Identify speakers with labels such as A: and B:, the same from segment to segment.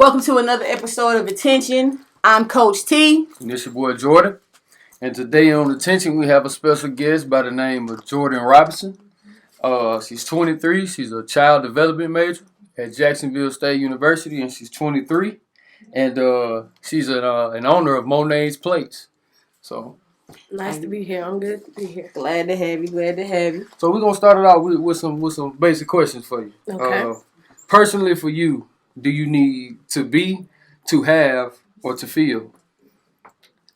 A: Welcome to another episode of Attention. I'm Coach T.
B: And this your boy Jordyn. And today on Attention we have a special guest by the name of Jordyn Robinson. She's 23. She's a child development major at Jacksonville State University, and she's 23. And she's an owner of MONET'S plates. So
C: nice to be here. I'm good to be here.
A: Glad to have you.
B: So we're gonna start it out with some basic questions for you.
C: Okay.
B: Personally, for you, do you need to be, to have, or to feel?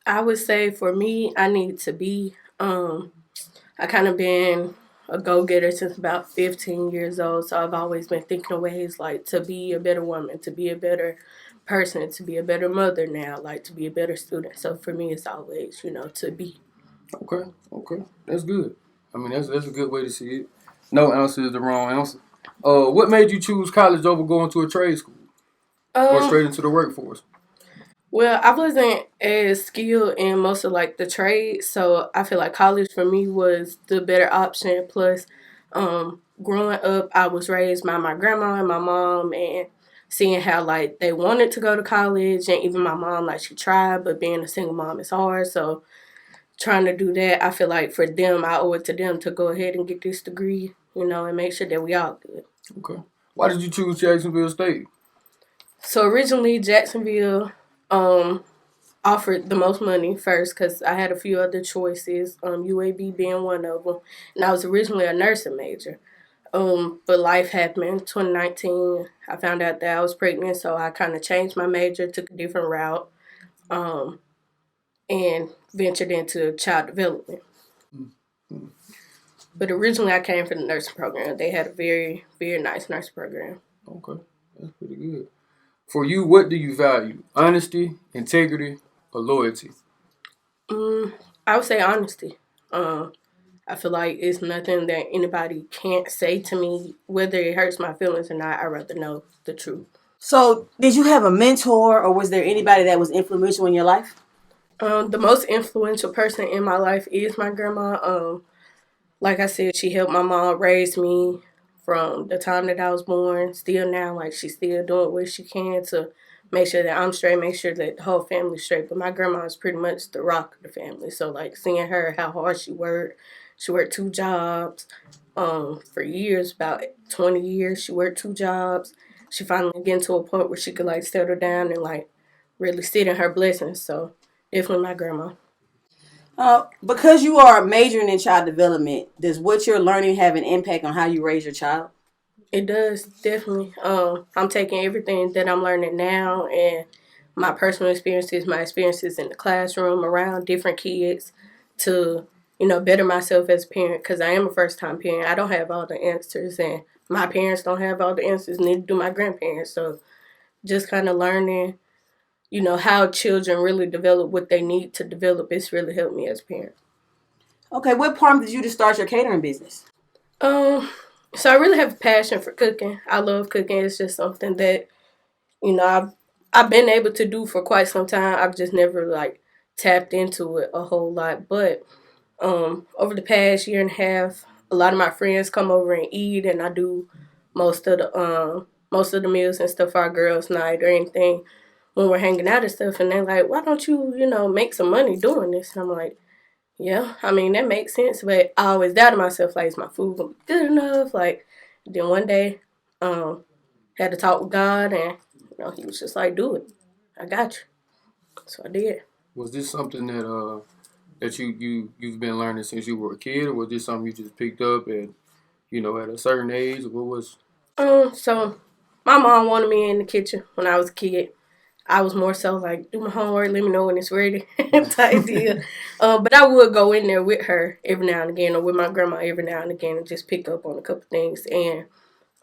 C: I would say for me, I need to be. I kind of been a go-getter since about 15 years old, so I've always been thinking of ways like to be a better woman, to be a better person, to be a better mother now, like to be a better student. So for me, it's always, to be.
B: Okay, that's good. I mean, that's a good way to see it. No answer is the wrong answer. What made you choose college over going to a trade school or straight into the workforce?
C: Well, I wasn't as skilled in most of like the trades, so I feel like college for me was the better option. Plus, growing up, I was raised by my grandma and my mom, and seeing how like they wanted to go to college, and even my mom like she tried, but being a single mom is hard. So trying to do that, I feel like for them, I owe it to them to go ahead and get this degree, and make sure that we all good.
B: Okay. Why did you choose Jacksonville State?
C: So originally, Jacksonville offered the most money first because I had a few other choices, UAB being one of them. And I was originally a nursing major. But life happened. In 2019, I found out that I was pregnant, so I kind of changed my major, took a different route, and ventured into child development. Mm-hmm. But originally, I came from the nursing program. They had a very, very nice nursing program.
B: Okay, that's pretty good. For you, what do you value? Honesty, integrity, or loyalty?
C: I would say honesty. I feel like it's nothing that anybody can't say to me, whether it hurts my feelings or not. I'd rather know the truth.
A: So, did you have a mentor, or was there anybody that was influential in your life?
C: The most influential person in my life is my grandma. Like I said, she helped my mom raise me from the time that I was born. Still now, like she's still doing what she can to make sure that I'm straight, make sure that the whole family's straight. But my grandma is pretty much the rock of the family. So like seeing her, how hard she worked 2 jobs for years, about 20 years. She worked 2 jobs. She finally get to a point where she could like settle down and like really sit in her blessings. So definitely my grandma.
A: Because you are majoring in child development, does what you're learning have an impact on how you raise your child?
C: It does, definitely. I'm taking everything that I'm learning now and my personal experiences, my experiences in the classroom around different kids to, better myself as a parent because I am a first-time parent. I don't have all the answers, and my parents don't have all the answers, neither do my grandparents. So just kind of learning how children really develop what they need to develop. It's really helped me as a parent.
A: Okay, what prompted you to start your catering business?
C: So I really have a passion for cooking. I love cooking. It's just something that, I've been able to do for quite some time. I've just never like tapped into it a whole lot. But over the past year and a half, a lot of my friends come over and eat, and I do most of the meals and stuff for our girls' night or anything when we're hanging out and stuff, and they're like, why don't you, make some money doing this? And I'm like, yeah, I mean, that makes sense, but I always doubted myself, like, is my food going to be good enough? Like, then one day, had to talk with God, and, he was just like, do it. I got you. So I did.
B: Was this something that you've been learning since you were a kid, or was this something you just picked up at a certain age? Or what was?
C: So my mom wanted me in the kitchen when I was a kid. I was more so like, do my homework, let me know when it's ready type deal. But I would go in there with her every now and again, or with my grandma every now and again, and just pick up on a couple things. And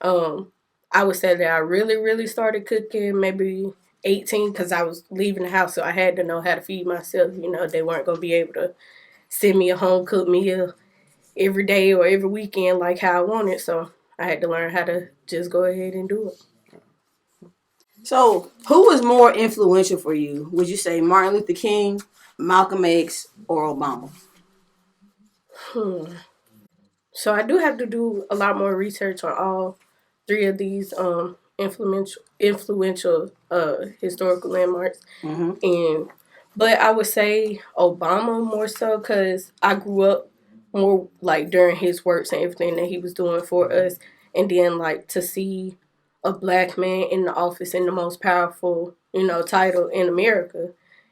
C: I would say that I really, really started cooking maybe 18 because I was leaving the house, so I had to know how to feed myself. They weren't going to be able to send me a home-cooked meal every day or every weekend like how I wanted. So I had to learn how to just go ahead and do it.
A: So, who was more influential for you? Would you say Martin Luther King, Malcolm X, or Obama?
C: So I do have to do a lot more research on all 3 of these influential historical landmarks.
A: Mm-hmm.
C: But I would say Obama more so because I grew up more like during his works and everything that he was doing for us, and then like to see a black man in the office in the most powerful title in America,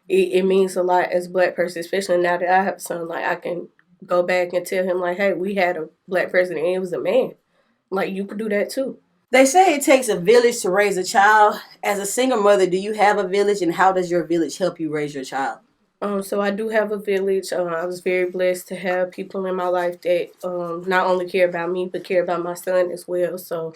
C: it means a lot as a black person, especially now that I have a son. Like I can go back and tell him like, hey, we had a black president and it was a man. Like you could do that too.
A: They say it takes a village to raise a child. As a single mother, do you have a village, and how does your village help you raise your child?
C: So I do have a village. I was very blessed to have people in my life that not only care about me but care about my son as well. So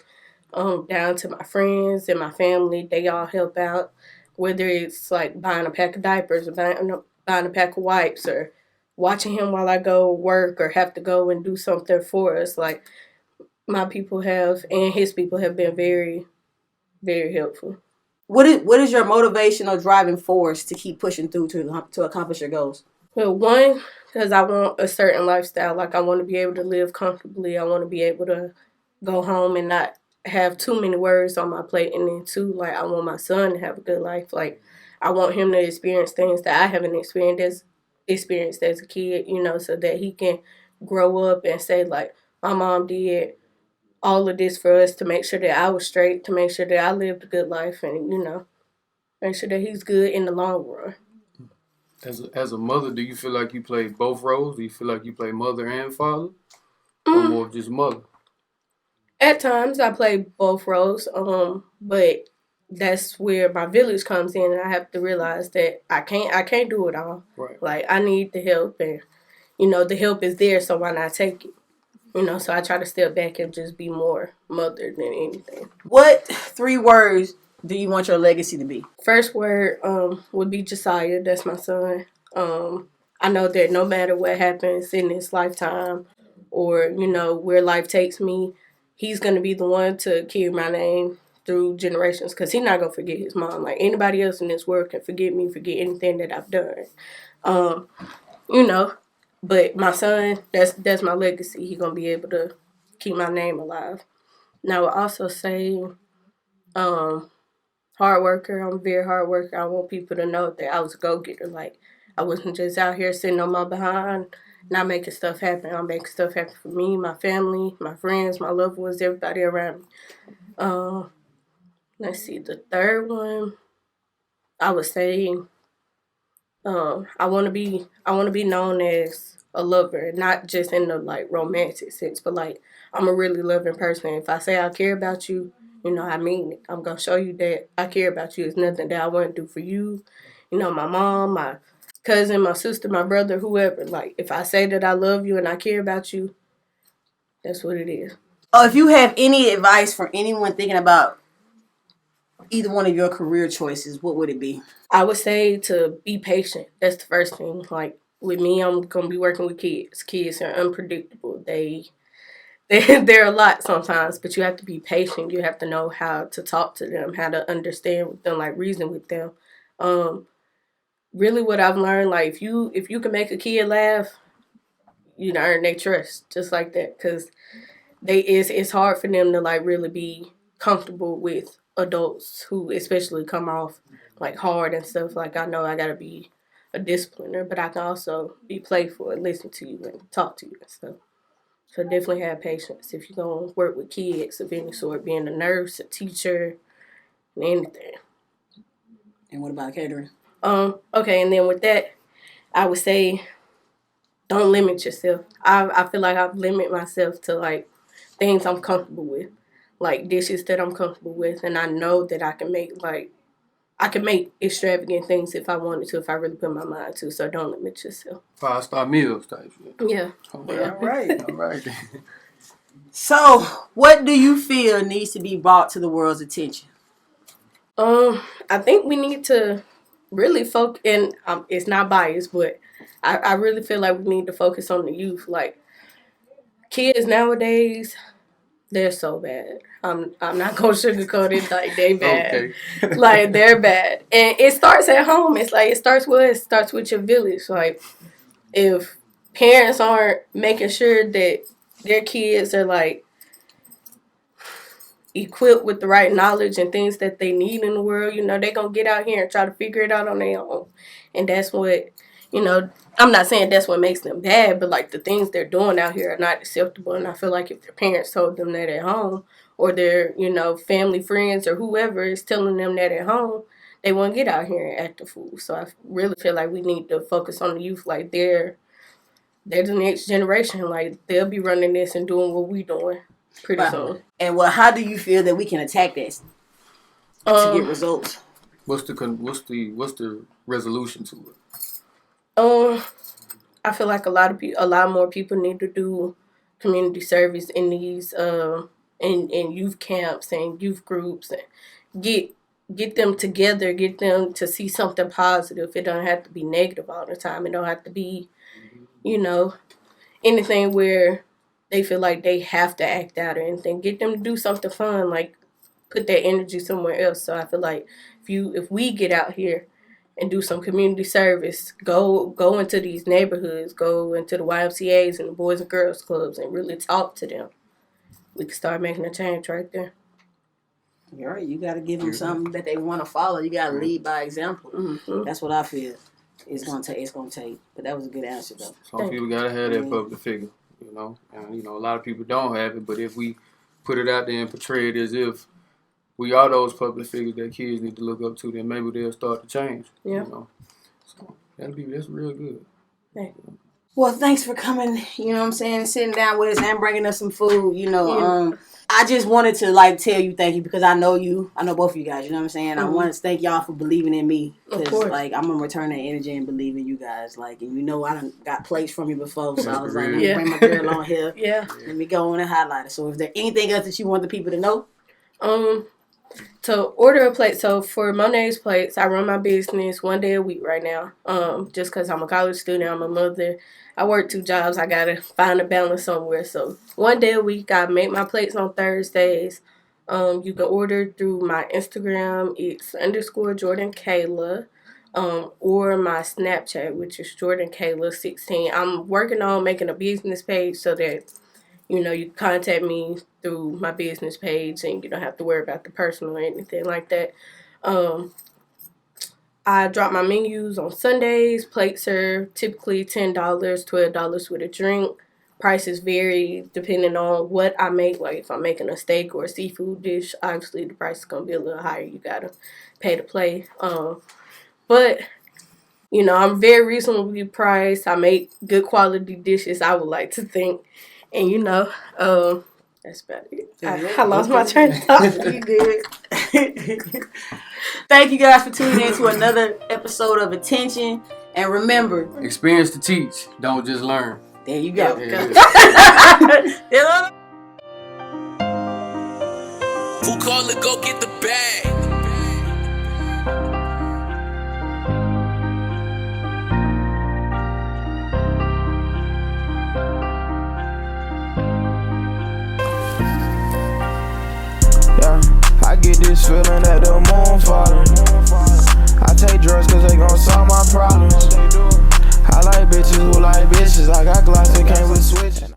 C: down to my friends and my family, they all help out. Whether it's like buying a pack of diapers or buying a pack of wipes or watching him while I go work or have to go and do something for us. Like my people have and his people have been very, very helpful.
A: What is your motivation or driving force to keep pushing through to accomplish your goals?
C: Well, one, because I want a certain lifestyle. Like, I want to be able to live comfortably. I want to be able to go home and not have too many worries on my plate. And then, two, like, I want my son to have a good life. Like, I want him to experience things that I haven't experienced as a kid, so that he can grow up and say, like, my mom did all of this for us to make sure that I was straight, to make sure that I lived a good life, and, make sure that he's good in the long run.
B: As a mother, do you feel like you play both roles? Do you feel like you play mother and father, or more of just mother?
C: At times, I play both roles, but that's where my village comes in, and I have to realize that I can't do it all.
B: Right.
C: Like I need the help, and the help is there, so why not take it? So I try to step back and just be more mother than anything.
A: What 3 words do you want your legacy to be?
C: First word would be Josiah. That's my son. I know that no matter what happens in this lifetime or, where life takes me, he's going to be the one to carry my name through generations because he's not going to forget his mom. Like anybody else in this world can forget me, forget anything that I've done. But my son, that's my legacy. He's going to be able to keep my name alive. Now, I would also say hard worker. I'm a very hard worker. I want people to know that I was a go-getter. Like, I wasn't just out here sitting on my behind, not making stuff happen. I'm making stuff happen for me, my family, my friends, my loved ones, everybody around me. Let's see. The third one, I would say, I want to be known as a lover, not just in the like romantic sense, but like I'm a really loving person. If I say I care about you, I mean it. I'm gonna show you that I care about you. It's nothing that I wouldn't do for you. My mom, my cousin, my sister, my brother, whoever. Like if I say that I love you and I care about you, that's what it is.
A: If you have any advice for anyone thinking about either one of your career choices, what would it be?
C: I would say to be patient. That's the first thing. Like with me, I'm gonna be working with kids. Kids are unpredictable. They're a lot sometimes, but you have to be patient. You have to know how to talk to them, how to understand with them, like reason with them. Really, what I've learned, like if you can make a kid laugh, you earn their trust just like that. Because it's hard for them to like really be comfortable with adults who especially come off like hard and stuff. Like I know I gotta be a discipliner, but I can also be playful and listen to you and talk to you and stuff. So definitely have patience if you're going to work with kids of any sort, being a nurse, a teacher, and anything.
A: And what about catering?
C: Okay, and then with that, I would say don't limit yourself. I feel like I've limited myself to like things I'm comfortable with, like dishes that I'm comfortable with, and I know that I can make extravagant things if I wanted to, if I really put my mind to. So don't limit yourself.
B: 5-star meals type shit.
C: Yeah.
B: Okay.
A: All right.
B: All right.
A: So, what do you feel needs to be brought to the world's attention?
C: I think we need to really focus, and it's not biased, but I really feel like we need to focus on the youth. Like, kids nowadays, they're so bad. I'm not gonna sugarcoat it. Like they bad.
B: Okay.
C: Like they're bad, and it starts at home. It's like it starts with your village. Like if parents aren't making sure that their kids are like equipped with the right knowledge and things that they need in the world, you know, they're going to get out here and try to figure it out on their own. And that's what, you know, I'm not saying that's what makes them bad, but like the things they're doing out here are not acceptable. And I feel like if their parents told them that at home, or their, you know, family, friends, or whoever is telling them that at home, they won't get out here and act a fool. So I really feel like we need to focus on the youth. Like they're the next generation. Like they'll be running this and doing what we doing pretty soon.
A: And how do you feel that we can attack this to get results?
B: What's the resolution to it?
C: I feel like a lot more people need to do community service in these in youth camps and youth groups, and get them together, get them to see something positive. It don't have to be negative all the time. It don't have to be, you know, anything where they feel like they have to act out or anything. Get them to do something fun, like put their energy somewhere else. So I feel like if we get out here and do some community service, go into these neighborhoods, go into the YMCAs and the Boys and Girls Clubs and really talk to them, we can start making a change right there.
A: You're right. You got to give them something that they want to follow. You got to lead by example. Mm-hmm. That's what I feel. It's gonna take. But that was a good answer, though.
B: Some people gotta have that public figure, you know. And you know, a lot of people don't have it. But if we put it out there and portray it as if we are those public figures that kids need to look up to, then maybe they'll start to change. Yeah. You know? So that's real good.
C: Hey.
A: Well, thanks for coming, you know what I'm saying, sitting down with us and bringing us some food, you know. I just wanted to, like, tell you thank you because I know both of you guys, you know what I'm saying? Mm-hmm. I wanted to thank y'all for believing in me because, like, I'm going to return that energy and believe in you guys. Like, and you know I done got plates from you before, so I was like, let me bring my girl on here. Let me go on and highlight it. So is there anything else that you want the people to know?
C: To order a plate, so for MONET'S plates, I run my business one day a week right now. Just because I'm a college student, I'm a mother. I work 2 jobs. I gotta find a balance somewhere. So one day a week, I make my plates on Thursdays. You can order through my Instagram. It's _Jordyn Kayla. Or my Snapchat, which is Jordyn Kayla 16. I'm working on making a business page so that, you know, you contact me through my business page and you don't have to worry about the personal or anything like that. I drop my menus on Sundays. Plates are typically $10, $12 with a drink. Prices vary depending on what I make. Like if I'm making a steak or a seafood dish, obviously the price is going to be a little higher. You got to pay to play. But, you know, I'm very reasonably priced. I make good quality dishes, I would like to think. And, you know, that's about it. I lost my train of thought.
A: You good. Thank you guys for tuning in to another episode of Attention. And remember,
B: experience to teach, don't just learn.
A: There you go.
D: Who call it? Go get the bag.
E: I get this feeling that the moon falling. I take drugs cause they gon' solve my problems. I like bitches who like bitches. I got Glocks that came with switch.